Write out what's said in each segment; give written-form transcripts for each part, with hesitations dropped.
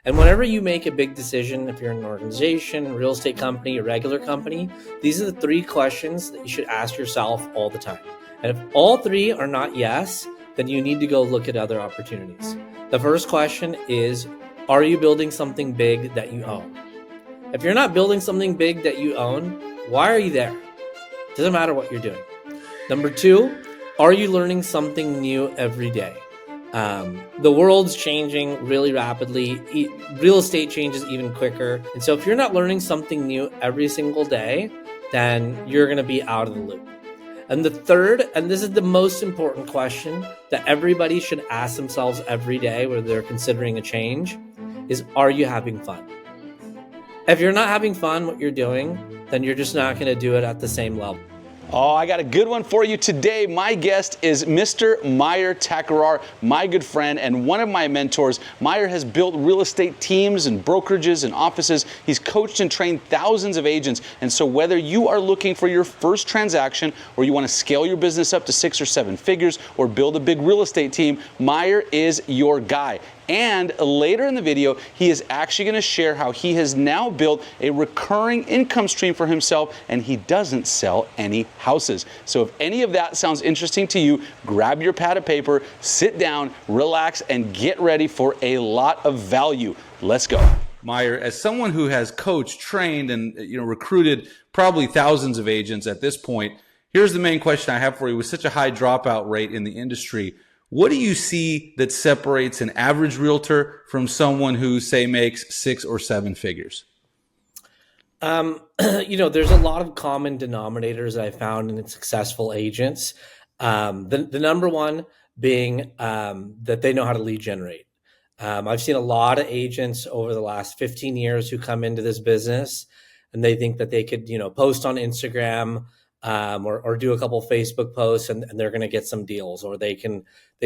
And whenever you make a big decision, if you're in an organization, a real estate company, a regular company, these are the three questions that you should ask yourself all the time. And if all three are not yes, then you need to go look at other opportunities. The first question is, are you building something big that you own? If you're not building something big that you own, why are you there? It doesn't matter what you're doing. Number two, are you learning something new every day? The world's changing really rapidly. Real estate changes even quicker. And so if you're not learning something new every single day, then you're going to be out of the loop. And the third, and this is the most important question that everybody should ask themselves every day where they're considering a change, is, are you having fun? If you're not having fun what you're doing, then you're just not going to do it at the same level. Oh, I got a good one for you today. My guest is Mr. Mayur Thakarar, my good friend and one of my mentors. Mayur has built real estate teams and brokerages and offices. He's coached and trained thousands of agents. And so whether you are looking for your first transaction or you want to scale your business up to 6 or 7 figures or build a big real estate team, Mayur is your guy. And later in the video, he is actually going to share how he has now built a recurring income stream for himself, and he doesn't sell any houses. So if any of that sounds interesting to you, grab your pad of paper, sit down, relax, and get ready for a lot of value. Let's go. Mayur, as someone who has coached, trained, and recruited probably thousands of agents at this point, here's the main question I have for you. With such a high dropout rate in the industry, what do you see that separates an average realtor from someone who, say, makes 6 or 7 figures? There's a lot of common denominators I found in successful agents. The number one being that they know how to lead generate. I've seen a lot of agents over the last 15 years who come into this business and they think that they could, post on Instagram, or do a couple Facebook posts and they're going to get some deals, or they can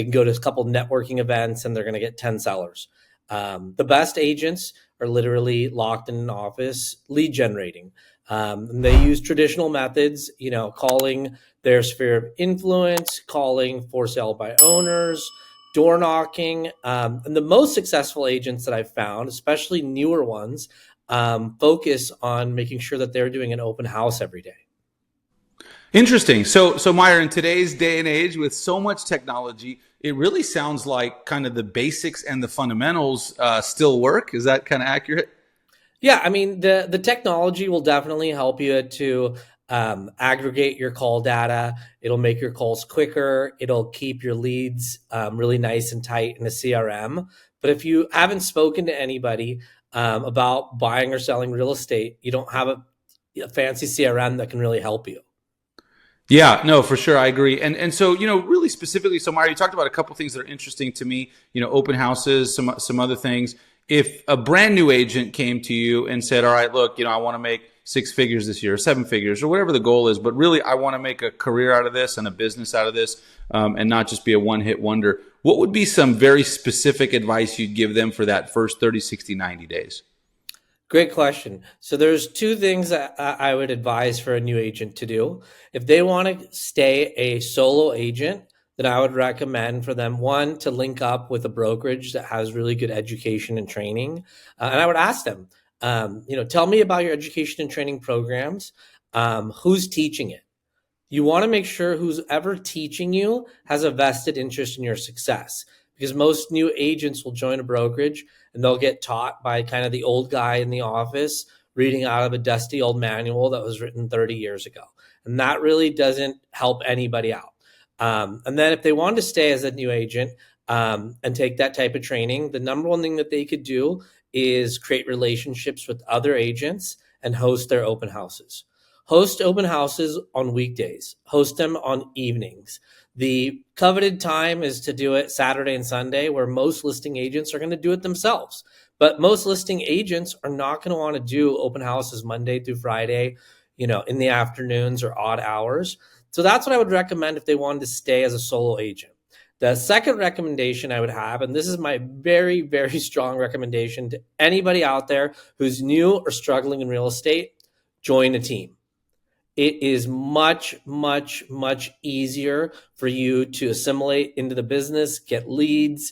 go to a couple networking events and they're going to get 10 sellers. The best agents are literally locked in an office lead generating. And they use traditional methods, calling their sphere of influence, calling for sale by owners, door knocking. And the most successful agents that I've found, especially newer ones, focus on making sure that they're doing an open house every day. Interesting. So Mayur, in today's day and age with so much technology, it really sounds like kind of the basics and the fundamentals still work. Is that kind of accurate? Yeah, I mean, the technology will definitely help you to aggregate your call data. It'll make your calls quicker. It'll keep your leads really nice and tight in a CRM. But if you haven't spoken to anybody about buying or selling real estate, you don't have a fancy CRM that can really help you. Yeah, no, for sure. I agree. And so, really specifically, so Mayur, you talked about a couple things that are interesting to me, open houses, some other things. If a brand new agent came to you and said, all right, look, I want to make 6 figures this year, or 7 figures, or whatever the goal is, but really I want to make a career out of this and a business out of this, and not just be a one-hit wonder, what would be some very specific advice you'd give them for that first 30, 60, 90 days? Great question. So there's 2 things that I would advise for a new agent to do. If they want to stay a solo agent, then I would recommend for them, one, to link up with a brokerage that has really good education and training. And I would ask them, tell me about your education and training programs. Who's teaching it? You want to make sure who's ever teaching you has a vested interest in your success, because most new agents will join a brokerage and they'll get taught by kind of the old guy in the office reading out of a dusty old manual that was written 30 years ago. And that really doesn't help anybody out. And then if they wanted to stay as a new agent and take that type of training, the number one thing that they could do is create relationships with other agents and host their open houses. Host open houses on weekdays. Host them on evenings. The coveted time is to do it Saturday and Sunday, where most listing agents are going to do it themselves. But most listing agents are not going to want to do open houses Monday through Friday, in the afternoons or odd hours. So that's what I would recommend if they wanted to stay as a solo agent. The second recommendation I would have, and this is my very, very strong recommendation to anybody out there who's new or struggling in real estate, join a team. It is much, much, much easier for you to assimilate into the business, get leads,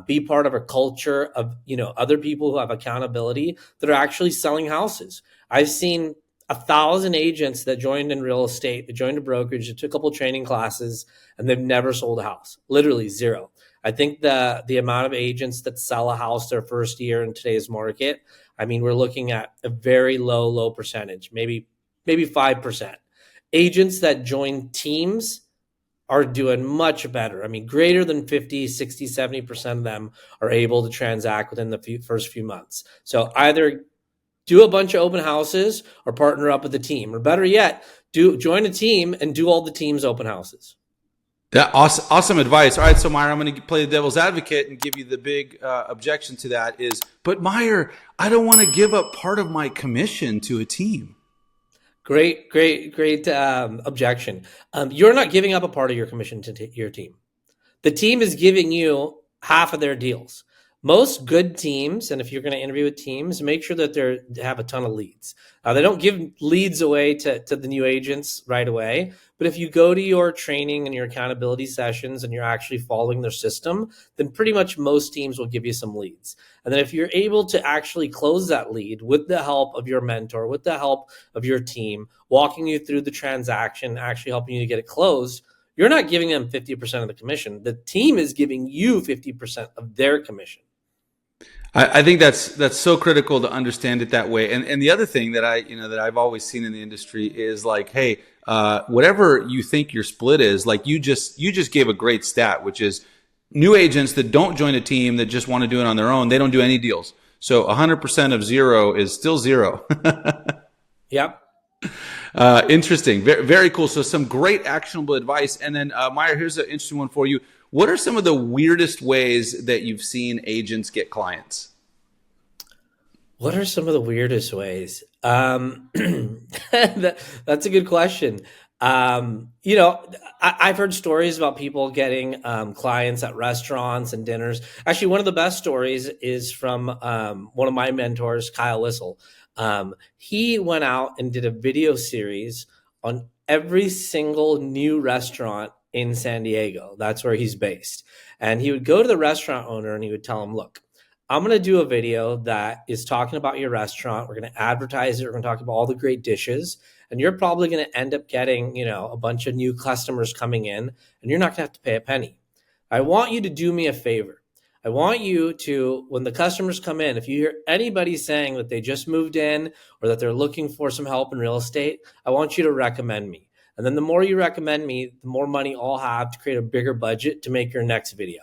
be part of a culture of, other people who have accountability that are actually selling houses. I've seen 1,000 agents that joined in real estate, that joined a brokerage, that took a couple training classes, and they've never sold a house. Literally zero. I think the amount of agents that sell a house their first year in today's market, I mean, we're looking at a very low percentage, maybe 5%. Agents that join teams are doing much better. I mean, greater than 50, 60, 70% of them are able to transact within the first few months. So either do a bunch of open houses or partner up with a team, or better yet, join a team and do all the team's open houses. That awesome advice. All right, so Mayur, I'm going to play the devil's advocate and give you the big objection to that is, but Mayur, I don't want to give up part of my commission to a team. Great objection. You're not giving up a part of your commission to your team. The team is giving you half of their deals. Most good teams, and if you're going to interview with teams, make sure that they have a ton of leads. They don't give leads away to the new agents right away, but if you go to your training and your accountability sessions and you're actually following their system, then pretty much most teams will give you some leads. And then if you're able to actually close that lead with the help of your mentor, with the help of your team, walking you through the transaction, actually helping you to get it closed, you're not giving them 50% of the commission. The team is giving you 50% of their commission. I think that's so critical to understand it that way. And the other thing that I've always seen in the industry is like, hey, whatever you think your split is, like you just gave a great stat, which is new agents that don't join a team that just want to do it on their own, they don't do any deals. So 100% of zero is still zero. Yep. Interesting. Very, very cool. So some great actionable advice. And then Mayur, here's an interesting one for you. What are some of the weirdest ways that you've seen agents get clients? What are some of the weirdest ways? That's a good question. I've heard stories about people getting clients at restaurants and dinners. Actually, one of the best stories is from one of my mentors, Kyle Whistle. He went out and did a video series on every single new restaurant in San Diego. That's where he's based. And he would go to the restaurant owner and he would tell him, look, I'm going to do a video that is talking about your restaurant. We're going to advertise it. We're going to talk about all the great dishes. And you're probably going to end up getting, a bunch of new customers coming in, and you're not going to have to pay a penny. I want you to do me a favor. I want you to, when the customers come in, if you hear anybody saying that they just moved in or that they're looking for some help in real estate, I want you to recommend me. And then the more you recommend me, the more money I'll have to create a bigger budget to make your next video.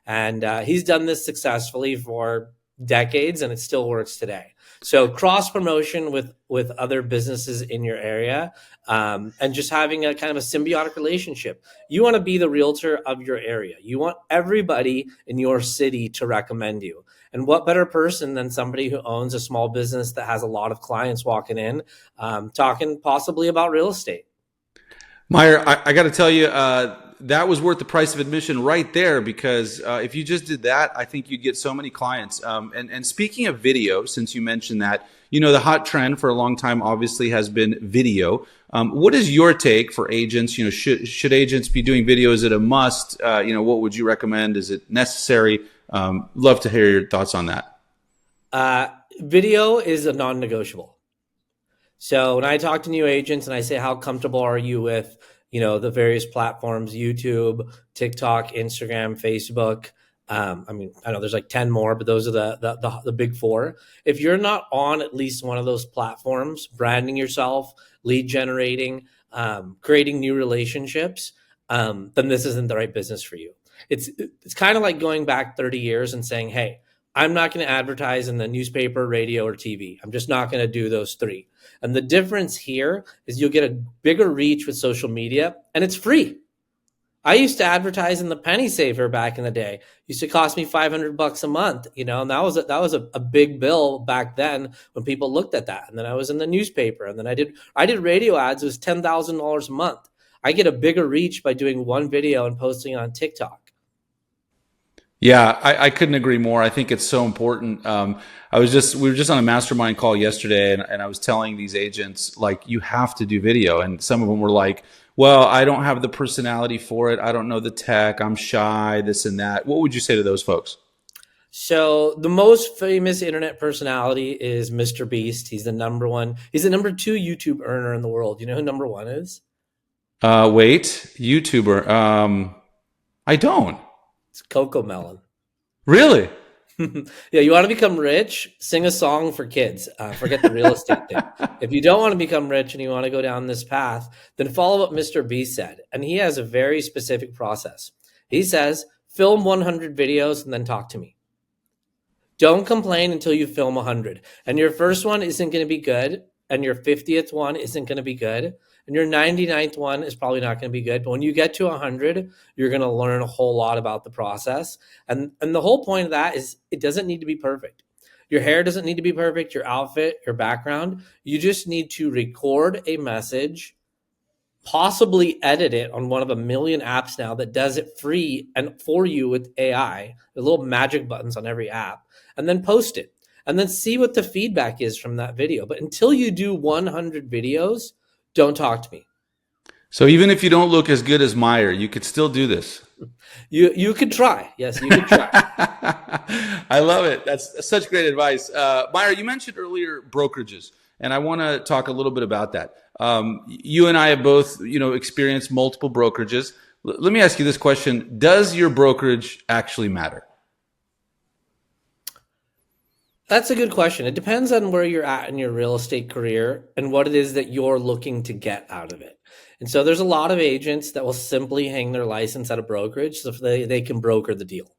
And he's done this successfully for decades, and it still works today. So cross promotion with other businesses in your area, and just having a kind of a symbiotic relationship. You want to be the realtor of your area. You want everybody in your city to recommend you. And what better person than somebody who owns a small business that has a lot of clients walking in, talking possibly about real estate. Mayur, I got to tell you, that was worth the price of admission right there, because if you just did that, I think you'd get so many clients. And speaking of video, since you mentioned that, the hot trend for a long time obviously has been video. What is your take for agents? Should agents be doing video? Is it a must? What would you recommend? Is it necessary? Love to hear your thoughts on that. Video is a non-negotiable. So when I talk to new agents and I say, how comfortable are you with, the various platforms, YouTube, TikTok, Instagram, Facebook. I know there's like 10 more, but those are the big four. If you're not on at least one of those platforms, branding yourself, lead generating, creating new relationships, then this isn't the right business for you. It's kind of like going back 30 years and saying, hey, I'm not going to advertise in the newspaper, radio, or TV. I'm just not going to do those three. And the difference here is you'll get a bigger reach with social media, and it's free. I used to advertise in the Penny Saver back in the day. It used to cost me $500 a month, and that was a big bill back then when people looked at that. And then I was in the newspaper, and then I did radio ads. It was $10,000 a month. I get a bigger reach by doing one video and posting on TikTok. Yeah, I couldn't agree more. I think it's so important. We were just on a mastermind call yesterday, and I was telling these agents, like, you have to do video. And some of them were like, well, I don't have the personality for it. I don't know the tech. I'm shy, this and that. What would you say to those folks? So the most famous internet personality is Mr. Beast. He's the number one. He's the number two YouTube earner in the world. You know who number one is? Wait, YouTuber. I don't. It's Coco Melon. Really? Yeah, you want to become rich? Sing a song for kids. Forget the real estate thing. If you don't want to become rich and you want to go down this path, then follow what Mr. B said. And he has a very specific process. He says, film 100 videos and then talk to me. Don't complain until you film 100. And your first one isn't going to be good. And your 50th one isn't going to be good. And your 99th one is probably not going to be good. But when you get to 100, you're going to learn a whole lot about the process. And the whole point of that is it doesn't need to be perfect. Your hair doesn't need to be perfect, your outfit, your background. You just need to record a message, possibly edit it on one of a million apps now that does it free and for you with AI. The little magic buttons on every app, and then post it. And then see what the feedback is from that video. But until you do 100 videos, don't talk to me. So even if you don't look as good as Mayur, you could still do this. You could try. Yes, you could try. I love it. That's such great advice. Mayur, you mentioned earlier brokerages, and I want to talk a little bit about that. You and I have both, experienced multiple brokerages. Let me ask you this question. Does your brokerage actually matter? That's a good question. It depends on where you're at in your real estate career and what it is that you're looking to get out of it. And so there's a lot of agents that will simply hang their license at a brokerage so they can broker the deal.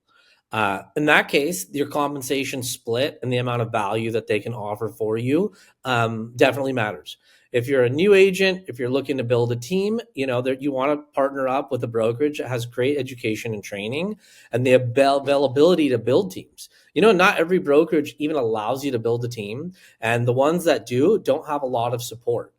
In that case, your compensation split and the amount of value that they can offer for you definitely matters. If you're a new agent, if you're looking to build a team, that you want to partner up with a brokerage that has great education and training and the availability to build teams. Not every brokerage even allows you to build a team, and the ones that do don't have a lot of support.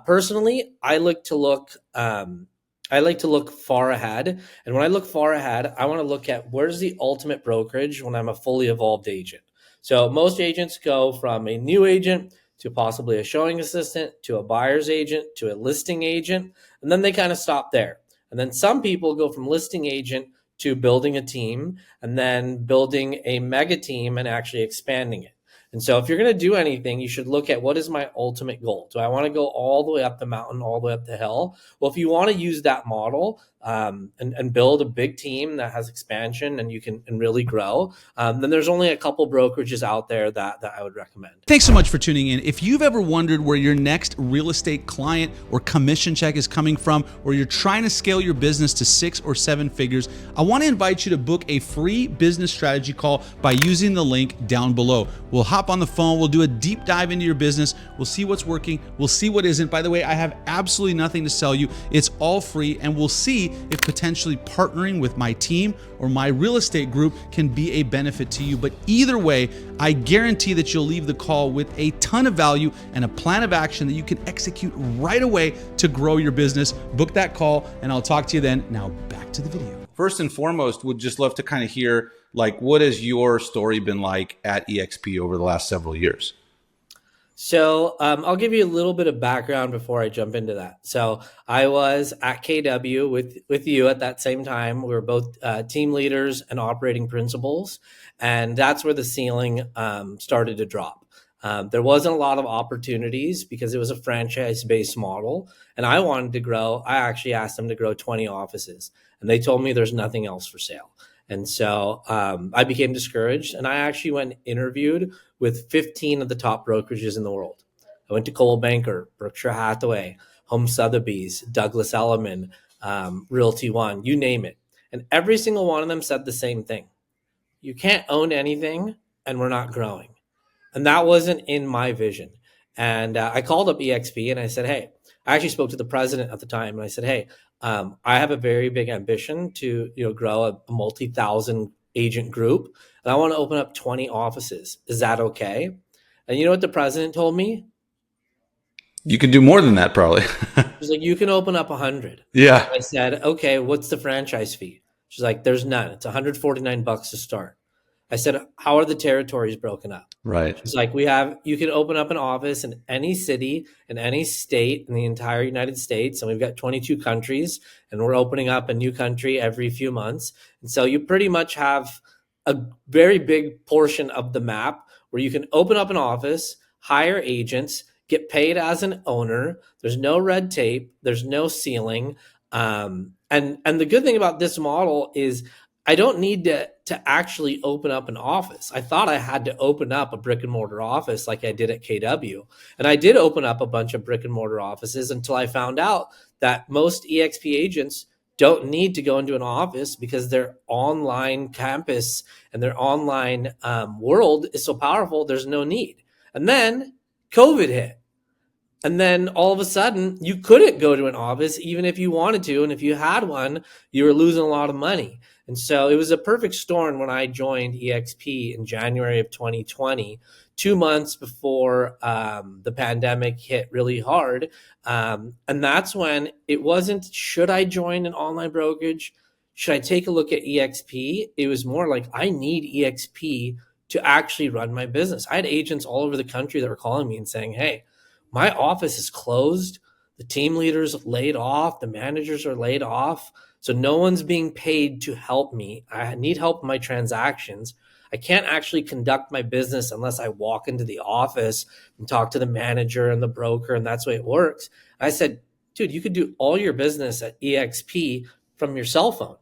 Personally, I like to look far ahead. And when I look far ahead, I want to look at where's the ultimate brokerage when I'm a fully evolved agent. So most agents go from a new agent to possibly a showing assistant, to a buyer's agent, to a listing agent, and then they kind of stop there. And then some people go from listing agent to building a team, and then building a mega team and actually expanding it. And so if you're going to do anything, you should look at what is my ultimate goal. Do I want to go all the way up the mountain, all the way up the hill? Well, if you want to use that model and build a big team that has expansion and you can really grow, then there's only a couple brokerages out there that I would recommend. Thanks so much for tuning in. If you've ever wondered where your next real estate client or commission check is coming from, or you're trying to scale your business to 6 or 7 figures, I want to invite you to book a free business strategy call by using the link down below. We'll hop on the phone. We'll do a deep dive into your business. We'll see what's working. We'll see what isn't. By the way, I have absolutely nothing to sell you. It's all free, and we'll see if potentially partnering with my team or my real estate group can be a benefit to you. But either way, I guarantee that you'll leave the call with a ton of value and a plan of action that you can execute right away to grow your business. Book that call, and I'll talk to you then. Now back to the video. First and foremost, would just love to kind of hear, what has your story been like at EXP over the last several years? So I'll give you a little bit of background before I jump into that. So I was at KW with you at that same time. We were both team leaders and operating principals, and that's where the ceiling started to drop. There wasn't a lot of opportunities because it was a franchise-based model, and I wanted to grow. I actually asked them to grow 20 offices, and they told me there's nothing else for sale. And so I became discouraged, and I actually went and interviewed with 15 of the top brokerages in the world. I went to Coldwell Banker, Berkshire Hathaway, Home Sotheby's, Douglas Elliman, Realty One, you name it. And every single one of them said the same thing. You can't own anything, and we're not growing. And that wasn't in my vision. And I called up EXP, and I said, hey, I actually spoke to the president at the time, and I said, hey, I have a very big ambition to grow a multi-thousand agent group, and I want to open up 20 offices. Is that okay? And you know what the president told me? You can do more than that, probably. She's like, you can open up 100. Yeah. I said, okay, what's the franchise fee? She's like, there's none. It's $149 to start. I said, how are the territories broken up? Right. She's like, you can open up an office in any city, in any state in the entire United States. And we've got 22 countries, and we're opening up a new country every few months. And so you pretty much have a very big portion of the map where you can open up an office, hire agents, get paid as an owner. There's no red tape. There's no ceiling. And the good thing about this model is I don't need to actually open up an office. I thought I had to open up a brick and mortar office like I did at KW. And I did open up a bunch of brick and mortar offices until I found out that most EXP agents don't need to go into an office because their online campus and their online world is so powerful, there's no need. And then COVID hit. And then all of a sudden, you couldn't go to an office even if you wanted to. And if you had one, you were losing a lot of money. And so it was a perfect storm when I joined EXP in January of 2020, 2 months before the pandemic hit really hard. And that's when it wasn't, should I join an online brokerage? Should I take a look at EXP? It was more like, I need EXP to actually run my business. I had agents all over the country that were calling me and saying, hey, my office is closed. The team leaders laid off. The managers are laid off. So no one's being paid to help me. I need help in my transactions. I can't actually conduct my business unless I walk into the office and talk to the manager and the broker, and that's the way it works. I said, dude, you could do all your business at EXP from your cell phone.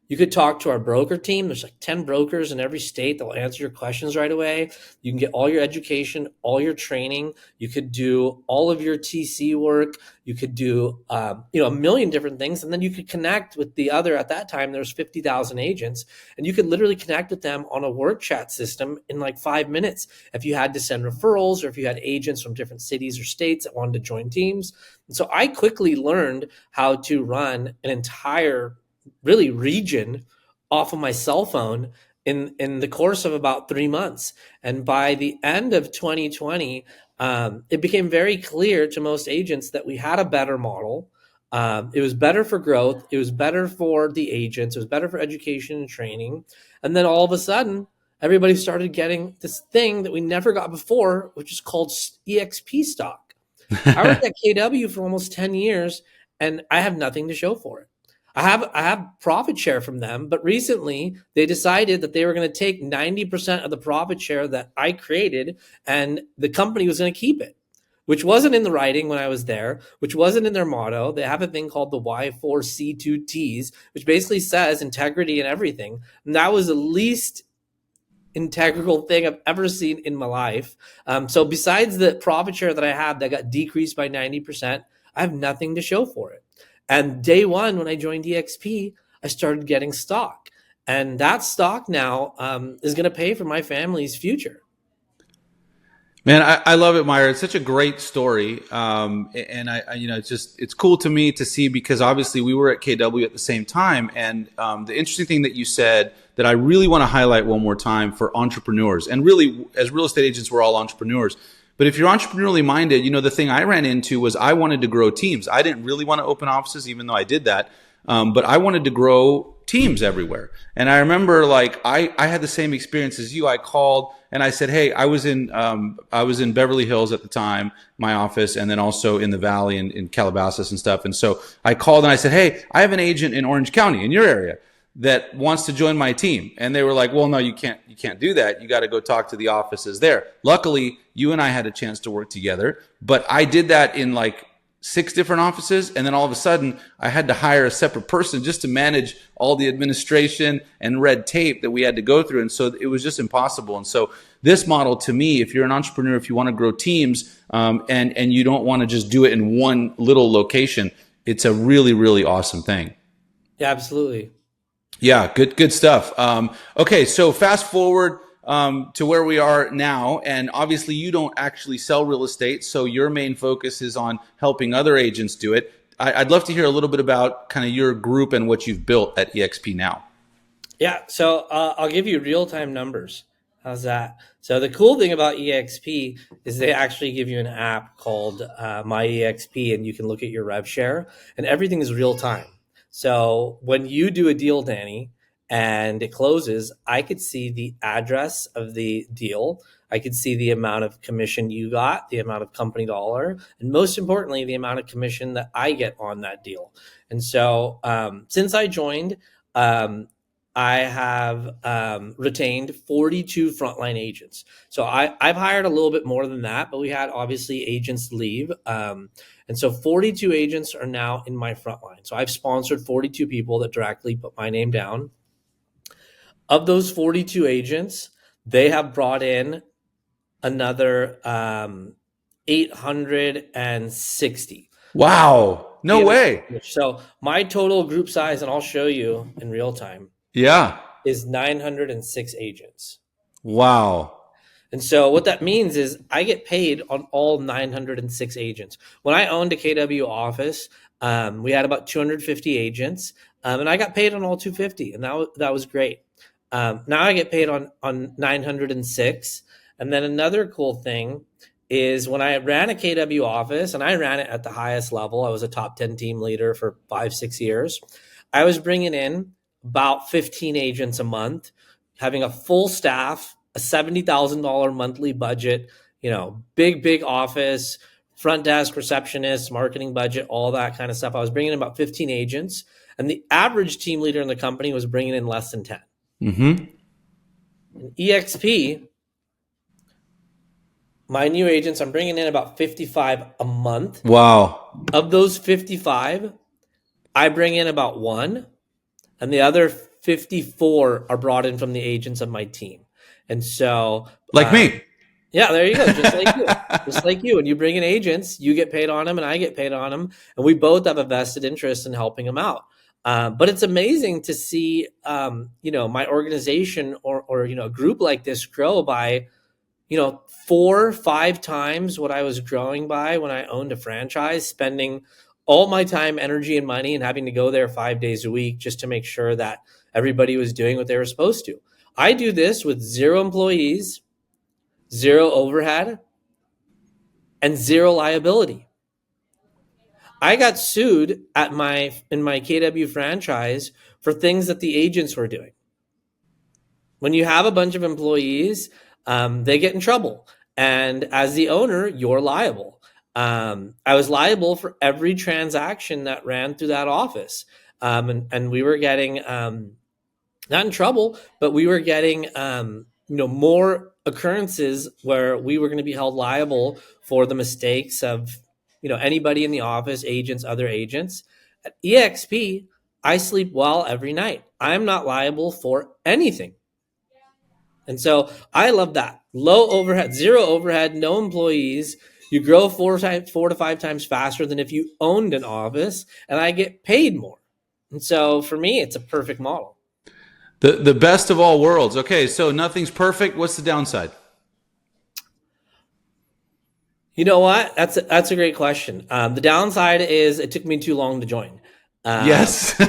You could talk to our broker team. There's like 10 brokers in every state that will answer your questions right away. You can get all your education, all your training. You could do all of your TC work. You could do, a million different things. And then you could connect with the other, at that time, there's 50,000 agents, and you could literally connect with them on a work chat system in like 5 minutes. If you had to send referrals or if you had agents from different cities or states that wanted to join teams. And so I quickly learned how to run an entire really region off of my cell phone in the course of about 3 months. And by the end of 2020, it became very clear to most agents that we had a better model. It was better for growth. It was better for the agents. It was better for education and training. And then all of a sudden, everybody started getting this thing that we never got before, which is called EXP stock. I worked at KW for almost 10 years, and I have nothing to show for it. I have profit share from them, but recently they decided that they were going to take 90% of the profit share that I created, and the company was going to keep it, which wasn't in the writing when I was there, which wasn't in their motto. They have a thing called the Y4C2Ts, which basically says integrity and everything. And that was the least integral thing I've ever seen in my life. So besides the profit share that I had that got decreased by 90%, I have nothing to show for it. And day one, when I joined EXP, I started getting stock. And that stock now is going to pay for my family's future. Man, I love it, Mayur. It's such a great story. And it's cool to me to see, because obviously we were at KW at the same time. And the interesting thing that you said that I really want to highlight one more time for entrepreneurs, and really as real estate agents, we're all entrepreneurs. But if you're entrepreneurially minded, the thing I ran into was I wanted to grow teams. I didn't really want to open offices, even though I did that. But I wanted to grow teams everywhere. And I remember I had the same experience as you. I called and I said, hey, I was in Beverly Hills at the time, my office, and then also in the Valley in Calabasas and stuff. And so I called and I said, hey, I have an agent in Orange County in your area that wants to join my team. And they were like, well, no, you can't do that. You got to go talk to the offices there. Luckily, you and I had a chance to work together, but I did that in 6 different offices. And then all of a sudden I had to hire a separate person just to manage all the administration and red tape that we had to go through. And so it was just impossible. And so this model, to me, if you're an entrepreneur, if you want to grow teams, and you don't want to just do it in one little location, it's a really, really awesome thing. Yeah, absolutely. Yeah, good stuff. Okay, so fast forward to where we are now, and obviously you don't actually sell real estate, so your main focus is on helping other agents do it. I'd love to hear a little bit about kind of your group and what you've built at EXP now. Yeah, so I'll give you real-time numbers. How's that? So the cool thing about EXP is they actually give you an app called My EXP, and you can look at your rev share, and everything is real time. So when you do a deal, Danny, and it closes, I could see the address of the deal. I could see the amount of commission you got, the amount of company dollar, and most importantly, the amount of commission that I get on that deal. And so since I joined, I have retained 42 frontline agents. So I've hired a little bit more than that, but we had obviously agents leave. And so 42 agents are now in my frontline. So I've sponsored 42 people that directly put my name down. Of those 42 agents, they have brought in another 860. Wow. No way. So my total group size, and I'll show you in real time, Yeah. is 906 agents. Wow. And so what that means is I get paid on all 906 agents. When I owned a KW office, we had about 250 agents, and I got paid on all 250, and that was great. Now I get paid on 906. And then another cool thing is when I ran a KW office, and I ran it at the highest level, I was a top 10 team leader for 5-6 years. I was bringing in about 15 agents a month, having a full staff, a $70,000 monthly budget, big office, front desk, receptionist, marketing budget, all that kind of stuff. I was bringing in about 15 agents, and the average team leader in the company was bringing in less than 10. Mm-hmm. In EXP, my new agents, I'm bringing in about 55 a month. Wow. Of those 55, I bring in about one, and the other 54 are brought in from the agents of my team. And so, like me. Yeah, there you go. Just like you. Just like you. When you bring in agents, you get paid on them and I get paid on them. And we both have a vested interest in helping them out. But it's amazing to see, my organization or a group like this grow by, 4-5 times what I was growing by when I owned a franchise, spending all my time, energy, and money and having to go there 5 days a week just to make sure that everybody was doing what they were supposed to. I do this with 0 employees, 0 overhead, and 0 liability. I got sued in my KW franchise for things that the agents were doing. When you have a bunch of employees, they get in trouble. And as the owner, you're liable. I was liable for every transaction that ran through that office. And we were getting, not in trouble, but we were getting, more occurrences where we were going to be held liable for the mistakes of, anybody in the office, agents, other agents. At EXP, I sleep well every night. I'm not liable for anything. And so I love that. Low overhead, 0 overhead, no employees. You grow 4 to 5 times faster than if you owned an office, and I get paid more. And so for me, it's a perfect model. The best of all worlds. Okay, so nothing's perfect. What's the downside? You know what? That's a great question. The downside is it took me too long to join. Yes.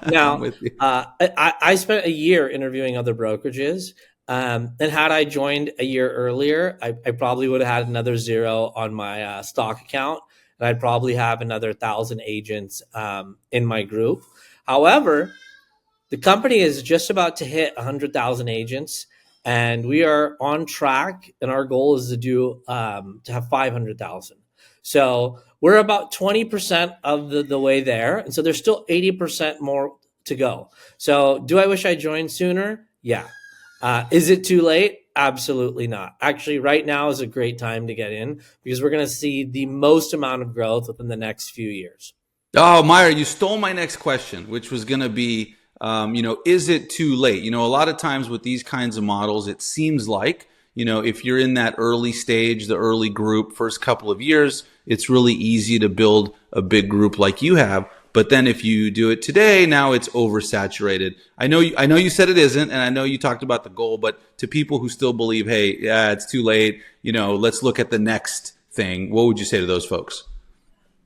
Now, I spent a year interviewing other brokerages. And had I joined a year earlier, I probably would have had another 0 on my stock account, and I'd probably have another 1,000 agents in my group. However, the company is just about to hit 100,000 agents, and we are on track. And our goal is to have 500,000. So we're about 20% of the way there, and so there's still 80% more to go. So do I wish I joined sooner? Yeah. Is it too late? Absolutely not. Actually, right now is a great time to get in because we're going to see the most amount of growth within the next few years. Oh, Mayur, you stole my next question, which was going to be, is it too late? A lot of times with these kinds of models, it seems like, if you're in that early stage, the early group, first couple of years, it's really easy to build a big group like you have. But then if you do it today, now it's oversaturated. I know you said it isn't, and I know you talked about the goal, but to people who still believe, hey, yeah, it's too late, let's look at the next thing. What would you say to those folks?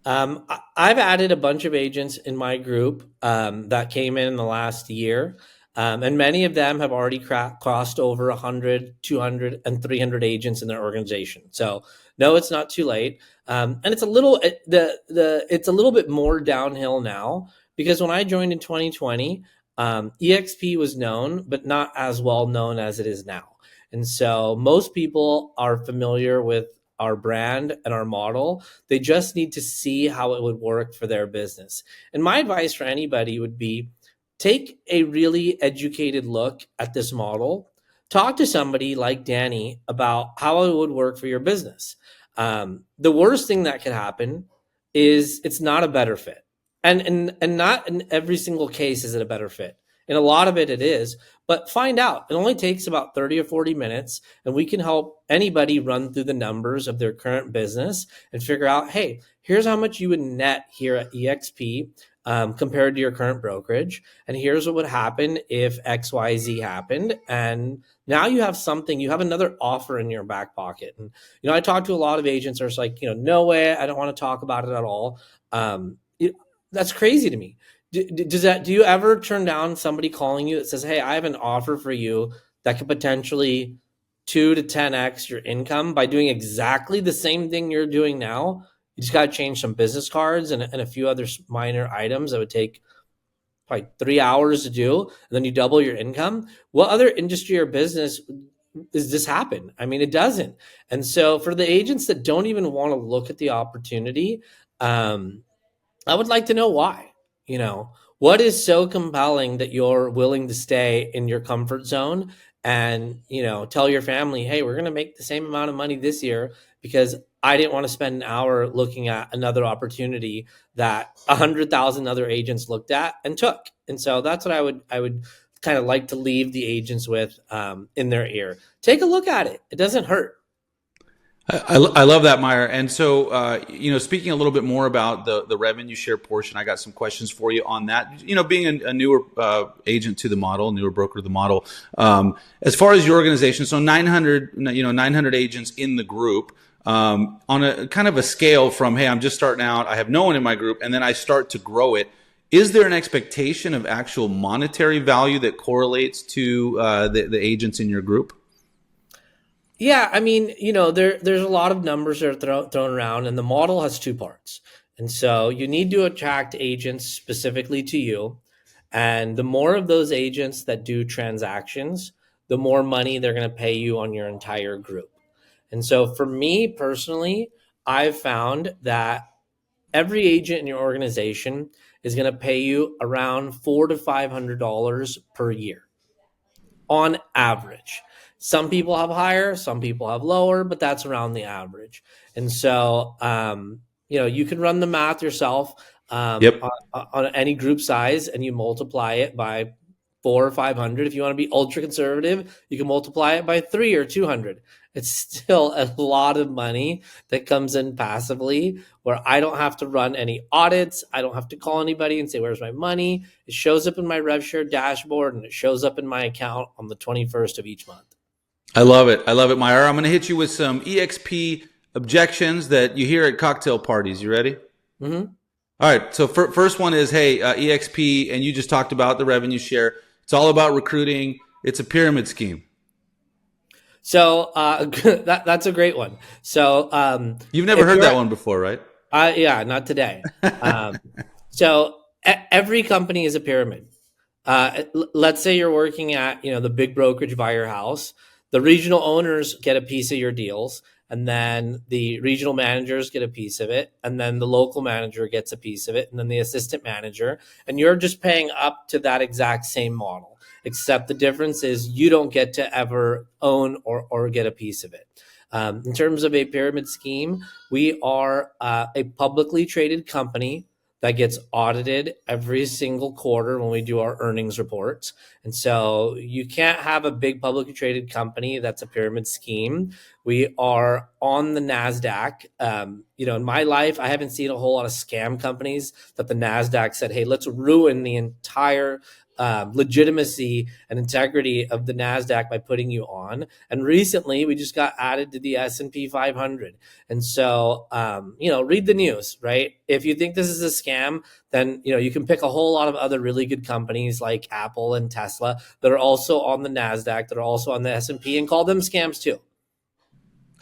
I've added a bunch of agents in my group that came in the last year. And many of them have already crossed over 100, 200, and 300 agents in their organization. So no, it's not too late. And it's a little it's a little bit more downhill now because when I joined in 2020, EXP was known, but not as well known as it is now. And so most people are familiar with our brand and our model. They just need to see how it would work for their business. And my advice for anybody would be take a really educated look at this model. Talk to somebody like Danny about how it would work for your business. The worst thing that could happen is it's not a better fit. And not in every single case is it a better fit. In a lot of it is, but find out. It only takes about 30 or 40 minutes, and we can help anybody run through the numbers of their current business and figure out, hey, here's how much you would net here at EXP compared to your current brokerage. And here's what would happen if XYZ happened. And now you have something, you have another offer in your back pocket. And, I talk to a lot of agents who are like, no way, I don't want to talk about it at all. That's crazy to me. Do you ever turn down somebody calling you that says, hey, I have an offer for you that could potentially 2 to 10x your income by doing exactly the same thing you're doing now? You just got to change some business cards and a few other minor items that would take probably 3 hours to do, and then you double your income. What other industry or business does this happen? I mean, it doesn't. And so for the agents that don't even want to look at the opportunity, I would like to know why. What is so compelling that you're willing to stay in your comfort zone and, tell your family, hey, we're going to make the same amount of money this year because I didn't want to spend an hour looking at another opportunity that 100,000 other agents looked at and took. And so that's what I would kind of like to leave the agents with in their ear. Take a look at it. It doesn't hurt. I love that, Mayur. And so, speaking a little bit more about the revenue share portion, I got some questions for you on that. Being a newer agent to the model, newer broker to the model, as far as your organization, so 900 agents in the group, on a kind of a scale from, hey, I'm just starting out, I have no one in my group, and then I start to grow it. Is there an expectation of actual monetary value that correlates to the agents in your group? Yeah, I mean, there's a lot of numbers that are thrown around, and the model has two parts. And so you need to attract agents specifically to you. And the more of those agents that do transactions, the more money they're going to pay you on your entire group. And so for me personally, I've found that every agent in your organization is going to pay you around $400 to $500 per year on average. Some people have higher, some people have lower, but that's around the average. And so, you can run the math yourself Yep. on any group size, and you multiply it by 400 or 500. If you want to be ultra conservative, you can multiply it by 300 or 200. It's still a lot of money that comes in passively where I don't have to run any audits. I don't have to call anybody and say, where's my money? It shows up in my RevShare dashboard and it shows up in my account on the 21st of each month. I love it. Mayur. I'm going to hit you with some EXP objections that you hear at cocktail parties. You ready? Mm-hmm. All right. So first one is, hey, EXP, and you just talked about the revenue share. It's all about recruiting. It's a pyramid scheme. So that's a great one. So you've never heard that one before, right? Yeah, not today. So every company is a pyramid. Let's say you're working at the big brokerage by your house. The regional owners get a piece of your deals, and then the regional managers get a piece of it, and then the local manager gets a piece of it, and then the assistant manager, and you're just paying up to that exact same model, except the difference is you don't get to ever own or get a piece of it. In terms of a pyramid scheme, we are a publicly traded company that gets audited every single quarter when we do our earnings reports. And so you can't have a big publicly traded company that's a pyramid scheme. We are on the NASDAQ. In my life, I haven't seen a whole lot of scam companies that the NASDAQ said, hey, let's ruin the entire legitimacy and integrity of the NASDAQ by putting you on. And recently we just got added to the S&P 500. And so, read the news, right? If you think this is a scam, then, you can pick a whole lot of other really good companies like Apple and Tesla that are also on the NASDAQ, that are also on the S&P, and call them scams too.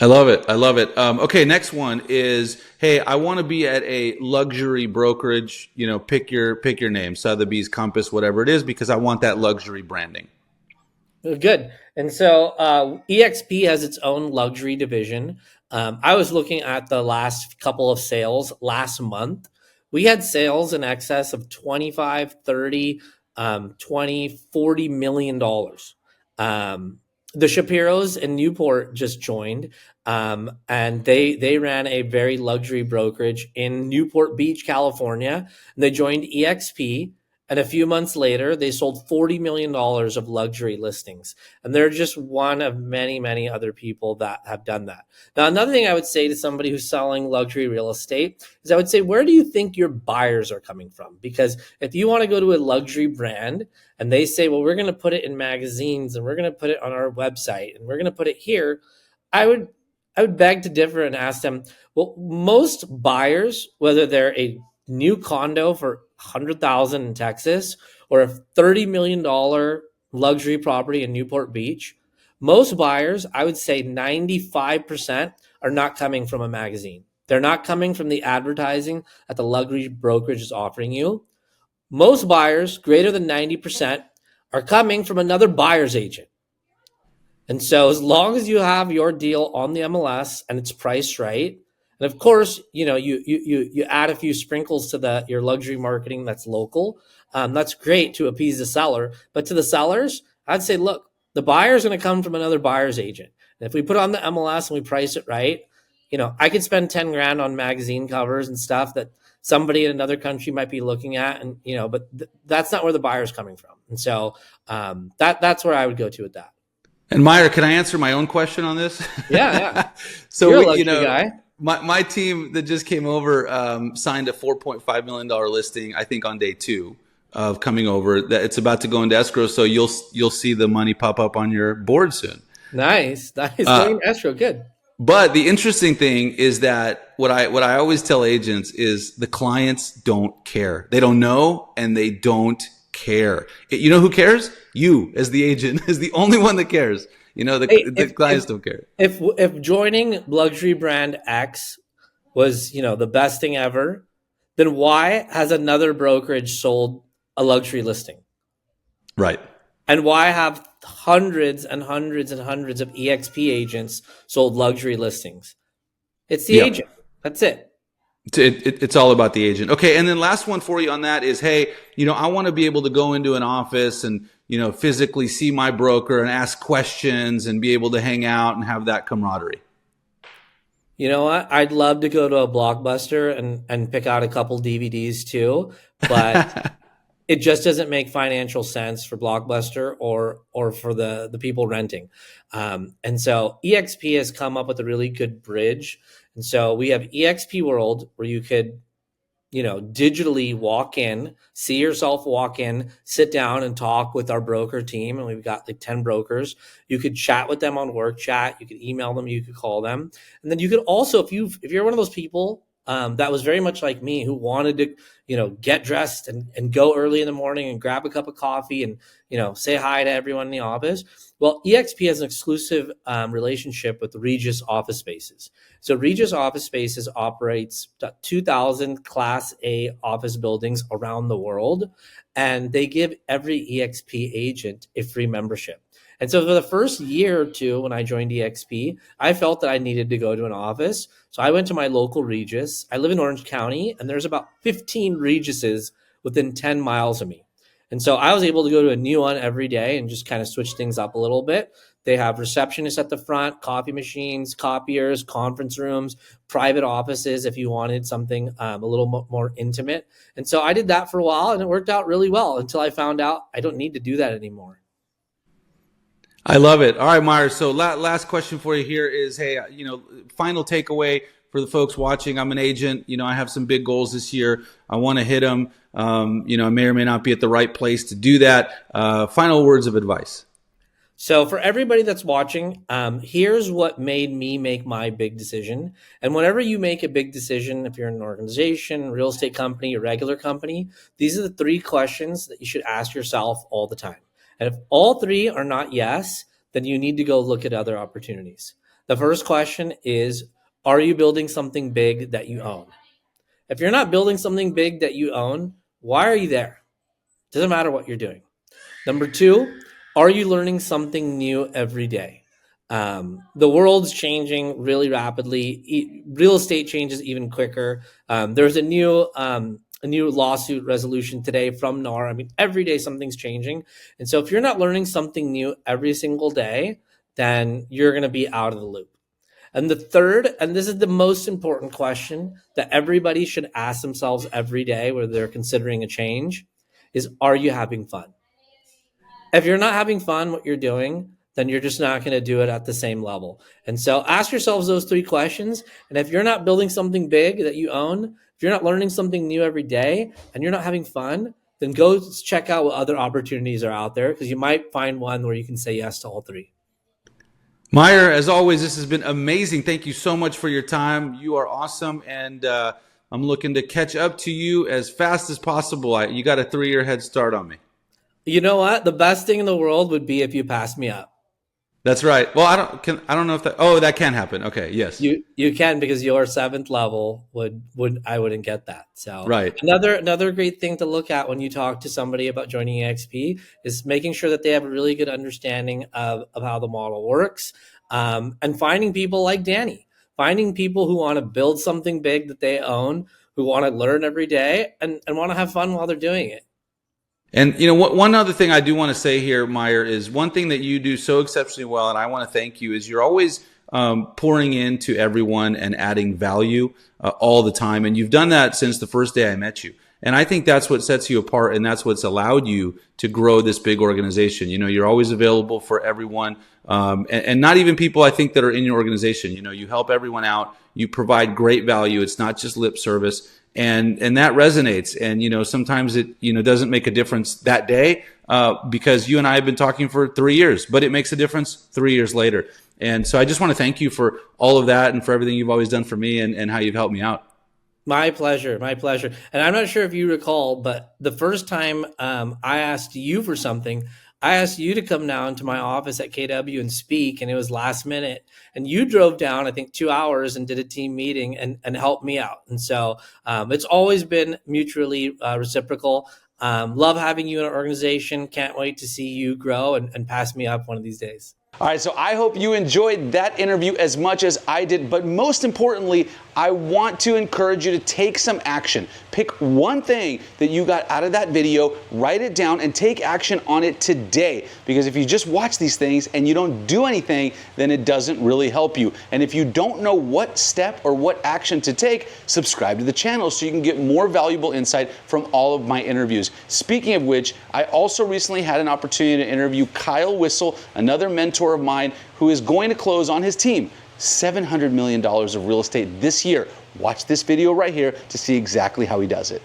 I love it. I love it. Okay, next one is, hey, I want to be at a luxury brokerage. Pick your name, Sotheby's, Compass, whatever it is, because I want that luxury branding. Good. And so EXP has its own luxury division. I was looking at the last couple of sales last month. We had sales in excess of 25, 30, 20, $40 million. The Shapiros in Newport just joined, and they ran a very luxury brokerage in Newport Beach, California. And they joined EXP. And a few months later, they sold $40 million of luxury listings. And they're just one of many, many other people that have done that. Now, another thing I would say to somebody who's selling luxury real estate is I would say, where do you think your buyers are coming from? Because if you want to go to a luxury brand and they say, well, we're going to put it in magazines and we're going to put it on our website and we're going to put it here, I would beg to differ and ask them, well, most buyers, whether they're a new condo for $100,000 in Texas or a $30 million luxury property in Newport Beach, most buyers, I would say 95%, are not coming from a magazine. They're not coming from the advertising that the luxury brokerage is offering you. Most buyers, greater than 90%, are coming from another buyer's agent. And so as long as you have your deal on the MLS and it's priced right, and of course, you add a few sprinkles to your luxury marketing that's local. That's great to appease the seller. But to the sellers, I'd say, look, the buyer is going to come from another buyer's agent. And if we put on the MLS and we price it right, I could spend 10 grand on magazine covers and stuff that somebody in another country might be looking at. And, but that's not where the buyer's coming from. And so that's where I would go to with that. And Mayur, can I answer my own question on this? Yeah. So you're a luxury guy. My team that just came over signed a $4.5 million listing, I think on day 2 of coming over. That it's about to go into escrow, so you'll see the money pop up on your board soon. Nice. Going escrow, good. But the interesting thing is that what I always tell agents is the clients don't care. They don't know and they don't care. You know who cares? You, as the agent, is the only one that cares. The clients don't care. If joining luxury brand X was, the best thing ever, then why has another brokerage sold a luxury listing? Right. And why have hundreds and hundreds and hundreds of EXP agents sold luxury listings? It's the agent. That's it. It's all about the agent. Okay, and then last one for you on that is, hey, I want to be able to go into an office and, physically see my broker and ask questions and be able to hang out and have that camaraderie. You know what? I'd love to go to a Blockbuster and pick out a couple DVDs too, but it just doesn't make financial sense for Blockbuster or for the people renting. And so EXP has come up with a really good bridge. And so we have EXP World where you could, digitally walk in, see yourself walk in, sit down and talk with our broker team. And we've got like 10 brokers. You could chat with them on work chat. You could email them. You could call them. And then you could also, if you're one of those people that was very much like me who wanted to, get dressed and go early in the morning and grab a cup of coffee and, say hi to everyone in the office. Well, EXP has an exclusive relationship with Regus Office Spaces. So Regus Office Spaces operates 2,000 Class A office buildings around the world, and they give every EXP agent a free membership. And so for the first year or two when I joined EXP, I felt that I needed to go to an office. So I went to my local Regus. I live in Orange County, and there's about 15 Reguses within 10 miles of me. And so I was able to go to a new one every day and just kind of switch things up a little bit. They have receptionists at the front, coffee machines, copiers, conference rooms, private offices if you wanted something a little more intimate. And so I did that for a while, and it worked out really well until I found out I don't need to do that anymore. I love it. All right, Mayur. So last question for you here is, hey, final takeaway for the folks watching. I'm an agent. I have some big goals this year. I want to hit them. I may or may not be at the right place to do that. Final words of advice. So for everybody that's watching, here's what made me make my big decision. And whenever you make a big decision, if you're in an organization, real estate company, a regular company, these are the 3 questions that you should ask yourself all the time. And if all 3 are not yes, then you need to go look at other opportunities. The first question is, are you building something big that you own? If you're not building something big that you own, why are you there? Doesn't matter what you're doing. Number two, are you learning something new every day? The world's changing really rapidly. Real estate changes even quicker. There's a new lawsuit resolution today from NAR. I mean, every day something's changing. And so if you're not learning something new every single day, then you're going to be out of the loop. And the third, and this is the most important question that everybody should ask themselves every day where they're considering a change, is, are you having fun? If you're not having fun what you're doing, then you're just not going to do it at the same level. And so ask yourselves those three questions. And if you're not building something big that you own, if you're not learning something new every day, and you're not having fun, then go check out what other opportunities are out there, because you might find one where you can say yes to all three. Mayur, as always, this has been amazing. Thank you so much for your time. You are awesome, and I'm looking to catch up to you as fast as possible. You got a 3-year head start on me. You know what? The best thing in the world would be if you passed me up. That's right. Well, I don't know if that. Oh, that can happen. Okay, yes. You can, because your 7th level I wouldn't get that. So right. Another great thing to look at when you talk to somebody about joining EXP is making sure that they have a really good understanding of how the model works, and finding people like Danny, finding people who want to build something big that they own, who want to learn every day and want to have fun while they're doing it. And one other thing I do want to say here, Mayur, is one thing that you do so exceptionally well, and I want to thank you, is you're always pouring into everyone and adding value all the time. And you've done that since the first day I met you. And I think that's what sets you apart, and that's what's allowed you to grow this big organization. You're always available for everyone, and not even people I think that are in your organization. You help everyone out. You provide great value. It's not just lip service. And that resonates. And, sometimes it, doesn't make a difference that day, because you and I have been talking for 3 years, but it makes a difference 3 years later. And so I just want to thank you for all of that and for everything you've always done for me and how you've helped me out. My pleasure. My pleasure. And I'm not sure if you recall, but the first time I asked you for something, I asked you to come down to my office at KW and speak, and it was last minute. And you drove down, I think, 2 hours and did a team meeting and helped me out. And so it's always been mutually reciprocal. Love having you in our organization. Can't wait to see you grow and pass me up one of these days. All right, so I hope you enjoyed that interview as much as I did, but most importantly, I want to encourage you to take some action. Pick one thing that you got out of that video, write it down, and take action on it today. Because if you just watch these things and you don't do anything, then it doesn't really help you. And if you don't know what step or what action to take, subscribe to the channel so you can get more valuable insight from all of my interviews. Speaking of which, I also recently had an opportunity to interview Kyle Whistle, another mentor of mine, who is going to close on his team $700 million of real estate this year. Watch this video right here to see exactly how he does it.